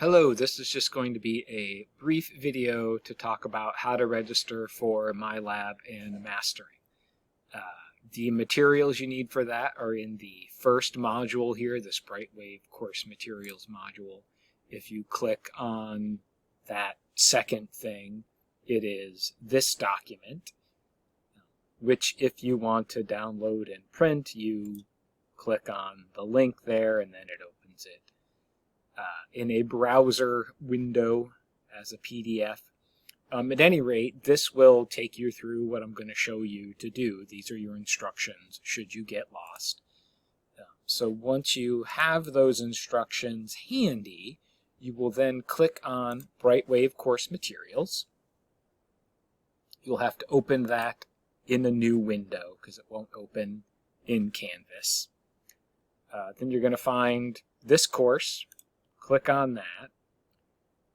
Hello, this is just going to be a brief video to talk about how to register for MyLab and Mastering. The materials you need for that are in the first module here, this Brightwave Course Materials module. If you click on that second thing, it is this document, which if you want to download and print, you click on the link there and then it opens it in a browser window as a PDF. At any rate, this will take you through what I'm going to show you to do. These are your instructions should you get lost. So once you have those instructions handy, you will then click on Brightwave Course Materials. You'll have to open that in a new window because it won't open in Canvas. Then you're going to find this course. Click on that,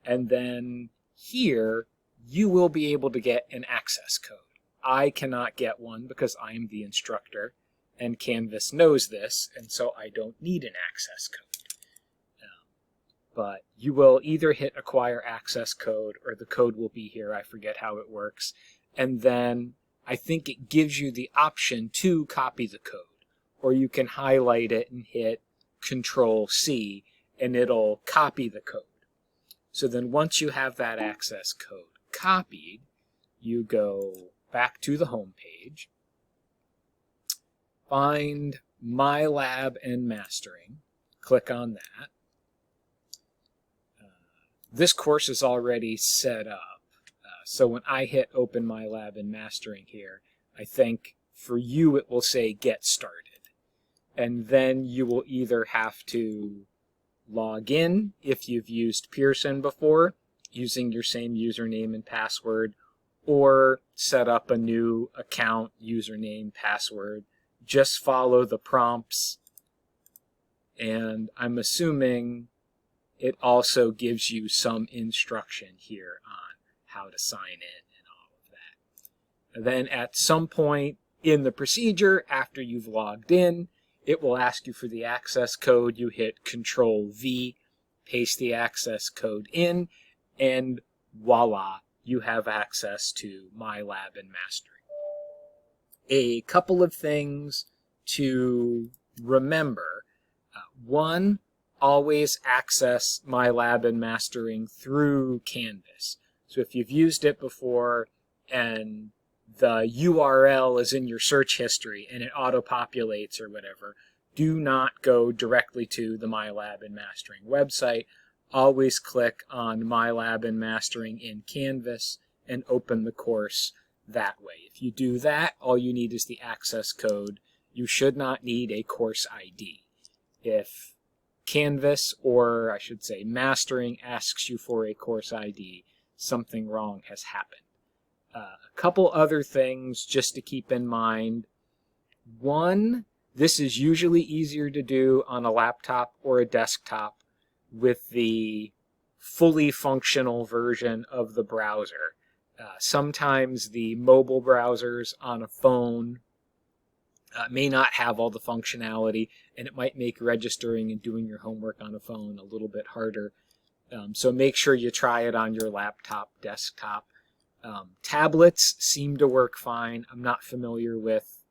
and then here you will be able to get an access code. I cannot get one because I am the instructor, and Canvas knows this, and so I don't need an access code. But you will either hit acquire access code, or the code will be here. I forget how it works. And then I think it gives you the option to copy the code, or you can highlight it and hit Control-C, and it'll copy the code. So then once you have that access code copied, you go back to the home page, find MyLab and Mastering, click on that. This course is already set up, so when I hit Open MyLab and Mastering here, I think for you it will say Get Started. And then you will either have to log in if you've used Pearson before, using your same username and password, or set up a new account, username, password. Just follow the prompts, and I'm assuming it also gives you some instruction here on how to sign in and all of that. And then at some point in the procedure, after you've logged in, it will ask you for the access code. You hit Control-V, paste the access code in, and voila, you have access to MyLab and Mastering. A couple of things to remember. One, always access MyLab and Mastering through Canvas. So if you've used it before and the URL is in your search history and it auto-populates or whatever, do not go directly to the MyLab and Mastering website. Always click on MyLab and Mastering in Canvas and open the course that way. If you do that, all you need is the access code. You should not need a course ID. If Canvas, or I should say Mastering, asks you for a course ID, something wrong has happened. A couple other things just to keep in mind. One, this is usually easier to do on a laptop or a desktop with the fully functional version of the browser. Sometimes the mobile browsers on a phone may not have all the functionality, and it might make registering and doing your homework on a phone a little bit harder. So make sure you try it on your laptop, desktop. Tablets seem to work fine. I'm not familiar with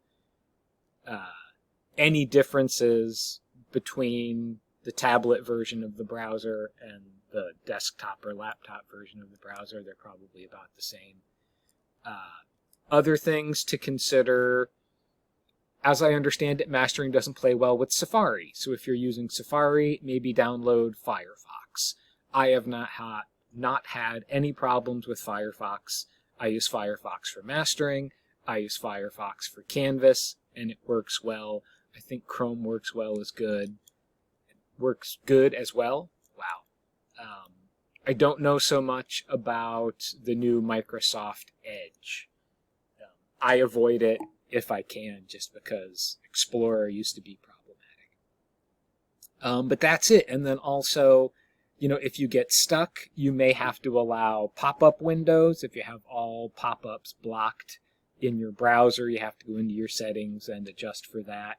any differences between the tablet version of the browser and the desktop or laptop version of the browser. They're probably about the same. Other things to consider, as I understand it, Mastering doesn't play well with Safari. So if you're using Safari, maybe download Firefox. I have not had any problems with Firefox. I use Firefox for Mastering. I use Firefox for Canvas, and it works well. I think Chrome works well as good. It works good as well. Wow. I don't know so much about the new Microsoft Edge. I avoid it if I can, just because Explorer used to be problematic. But that's it. And then also, if you get stuck, you may have to allow pop-up windows. If you have all pop-ups blocked in your browser, you have to go into your settings and adjust for that.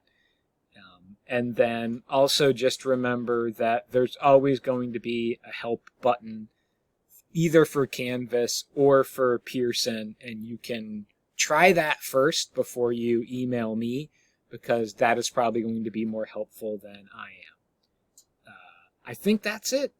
And then also just remember that there's always going to be a help button either for Canvas or for Pearson, and you can try that first before you email me, because that is probably going to be more helpful than I am. I think that's it.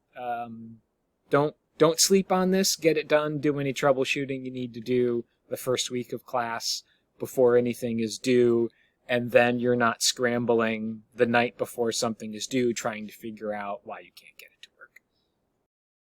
Don't sleep on this. Get it done. Do any troubleshooting you need to do the first week of class before anything is due, and then you're not scrambling the night before something is due trying to figure out why you can't get